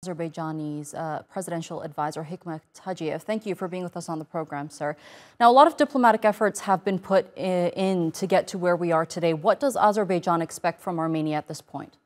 Azerbaijani's presidential advisor, Hikmet Hajiyev. Thank you for being with us on the program, sir. Now, a lot of diplomatic efforts have been put in to get to where we are today. What does Azerbaijan expect from Armenia at this point?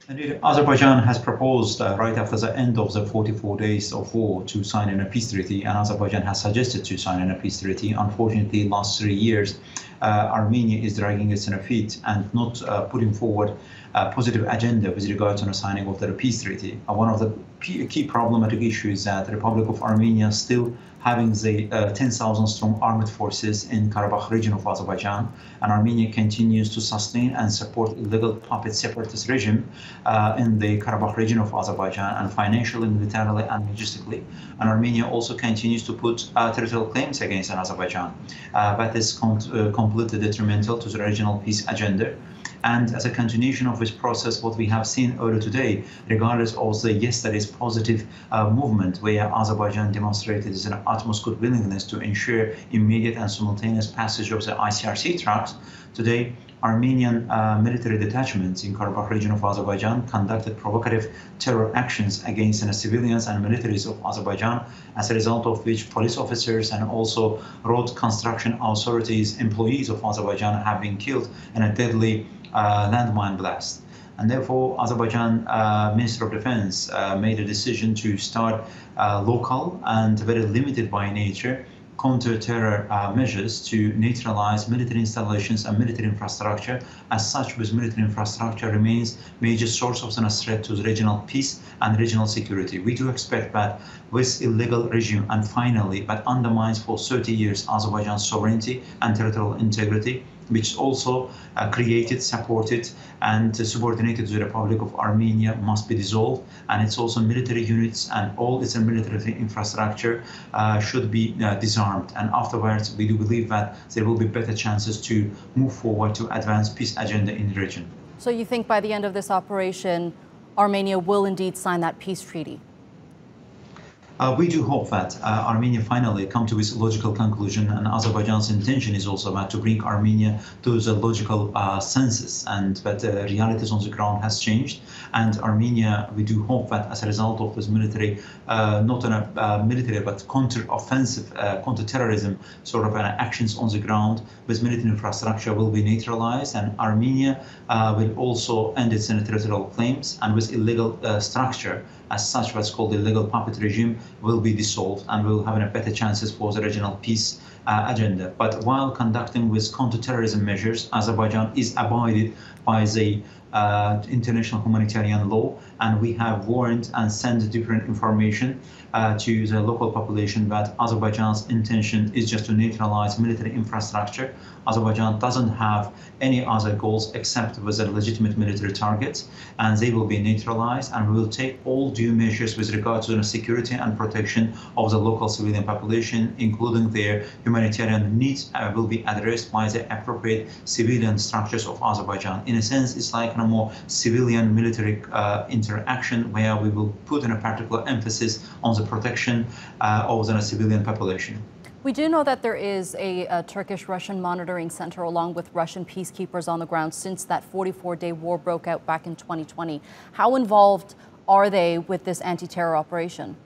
Indeed, Azerbaijan has proposed right after the end of the 44 days of war to sign in a peace treaty, and Azerbaijan has suggested to sign in a peace treaty. Unfortunately, last 3 years, Armenia is dragging its feet and not putting forward a positive agenda with regard to the signing of the peace treaty. One of the key problematic issues is that the Republic of Armenia still having the 10,000 strong armed forces in Karabakh region of Azerbaijan, and Armenia continues to sustain and support illegal puppet separatist regime in the Karabakh region of Azerbaijan, and financially, militarily, and logistically. And Armenia also continues to put territorial claims against Azerbaijan. That is completely detrimental to the regional peace agenda. And as a continuation of this process, what we have seen earlier today, regardless of the yesterday's positive movement, where Azerbaijan demonstrated its utmost good willingness to ensure immediate and simultaneous passage of the ICRC tracks, today Armenian military detachments in Karabakh region of Azerbaijan conducted provocative terror actions against the civilians and militaries of Azerbaijan, as a result of which police officers and also road construction authorities, employees of Azerbaijan, have been killed in a deadly landmine blast. And therefore, Azerbaijan Minister of Defense made a decision to start local and very limited by nature counter-terror measures to neutralize military installations and military infrastructure. As such, with military infrastructure remains major source of a threat to the regional peace and regional security. We do expect that this illegal regime, and finally, that undermines for 30 years Azerbaijan's sovereignty and territorial integrity, which also created, supported, and subordinated to the Republic of Armenia, must be dissolved. And it's also military units and all its military infrastructure should be disarmed. And afterwards, we do believe that there will be better chances to move forward to advance peace agenda in the region. So you think by the end of this operation, Armenia will indeed sign that peace treaty? We do hope that Armenia finally come to this logical conclusion, and Azerbaijan's intention is also to bring Armenia to the logical census, and that the realities on the ground has changed. And Armenia, we do hope that as a result of this military, not on a military, but counter-offensive, counter-terrorism sort of actions on the ground, with military infrastructure will be neutralized, and Armenia will also end its territorial claims, and with illegal structure, as such, what's called the illegal puppet regime, will be dissolved, and will have a better chances for the regional peace agenda. But while conducting with counter-terrorism measures, Azerbaijan is abided by the international humanitarian law, and we have warned and sent different information to the local population that Azerbaijan's intention is just to neutralize military infrastructure. Azerbaijan doesn't have any other goals except with the legitimate military targets, and they will be neutralized, and we will take all due measures with regard to the security and protection of the local civilian population, including their humanitarian needs will be addressed by the appropriate civilian structures of Azerbaijan. In a sense, it's like a more civilian military interaction, where we will put in a particular emphasis on the protection of the civilian population. We do know that there is a Turkish-Russian monitoring center along with Russian peacekeepers on the ground since that 44-day war broke out back in 2020. How involved are they with this anti-terror operation?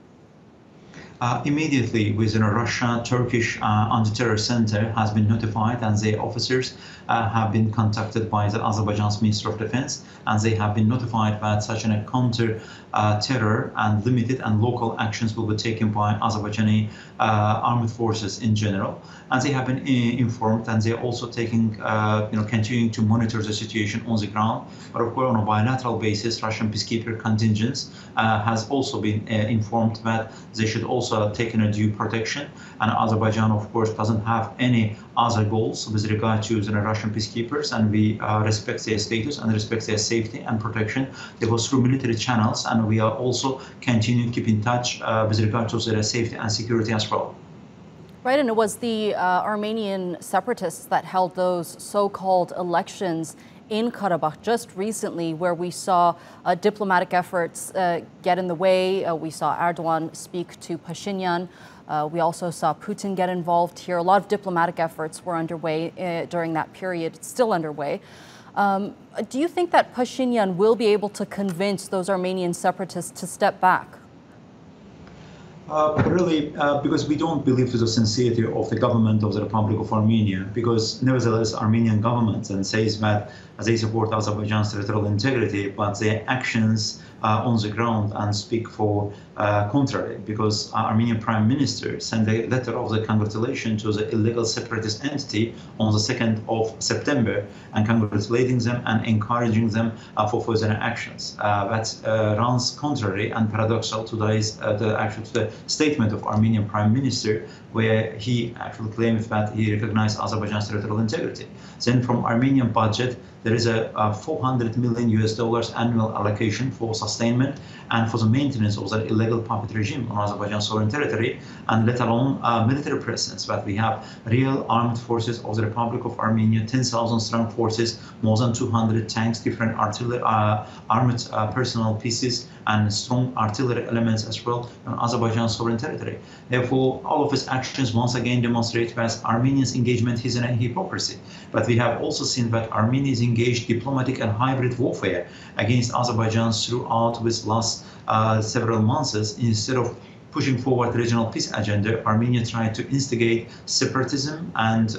Immediately within Russia, Turkish anti-terror center has been notified, and their officers have been contacted by the Azerbaijan's Minister of Defense, and they have been notified that such a counter-terror and limited and local actions will be taken by Azerbaijani armed forces in general. And they have been informed, and they're also taking, continuing to monitor the situation on the ground. But of course, on a bilateral basis, Russian peacekeeper contingents has also been informed that they should also take in a due protection. And Azerbaijan, of course, doesn't have any other goals with regard to the Russian peacekeepers, and we respect their status and respect their safety and protection. They go through military channels, and we are also continuing to keep in touch with regard to their safety and security as well. Right, and it was the Armenian separatists that held those so-called elections in Karabakh just recently, where we saw diplomatic efforts get in the way. We saw Erdogan speak to Pashinyan. We also saw Putin get involved here. A lot of diplomatic efforts were underway during that period. It's still underway. Do you think that Pashinyan will be able to convince those Armenian separatists to step back? Because we don't believe to the sincerity of the government of the Republic of Armenia, because nevertheless Armenian government and says that they support Azerbaijan's territorial integrity, but their actions on the ground and speak for contrary, because Armenian Prime Minister sent a letter of the congratulation to the illegal separatist entity on the 2nd of September and congratulating them and encouraging them for further actions. That runs contrary and paradoxal to the statement of Armenian Prime Minister, where he actually claims that he recognized Azerbaijan's territorial integrity. Then from Armenian budget, there is a $400 million annual allocation for sustainment and for the maintenance of the illegal puppet regime on Azerbaijan's sovereign territory, and let alone military presence. That we have real armed forces of the Republic of Armenia, 10,000 strong forces, more than 200 tanks, different artillery, armored personnel pieces, and strong artillery elements as well on Azerbaijan's sovereign territory. Therefore, all of his actions once again demonstrate that Armenia's engagement is in a hypocrisy. But we have also seen that Armenia is engaged diplomatic and hybrid warfare against Azerbaijan throughout this last several months. Instead of pushing forward the regional peace agenda, Armenia tried to instigate separatism and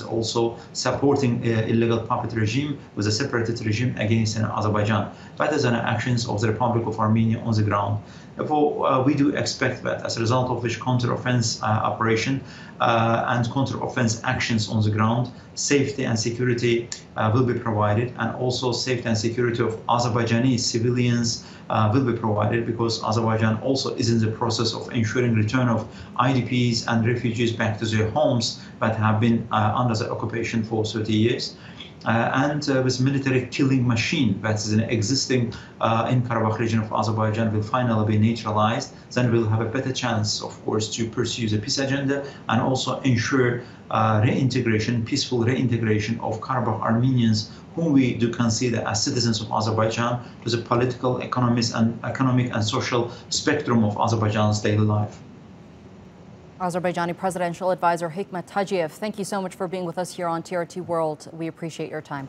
also supporting illegal puppet regime with a separatist regime against Azerbaijan. That is an actions of the Republic of Armenia on the ground. Therefore, we do expect that as a result of which counter-offense operation and counter-offense actions on the ground, safety and security will be provided, and also safety and security of Azerbaijani civilians will be provided, because Azerbaijan also is in the process of ensuring return of IDPs and refugees back to their homes that have been under the occupation for 30 years. This military killing machine that is existing in Karabakh region of Azerbaijan will finally be neutralized. Then we'll have a better chance, of course, to pursue the peace agenda and also ensure reintegration, peaceful reintegration of Karabakh Armenians, whom we do consider as citizens of Azerbaijan, to the political, economic and social spectrum of Azerbaijan's daily life. Azerbaijani Presidential Advisor Hikmet Hajiyev, thank you so much for being with us here on TRT World. We appreciate your time.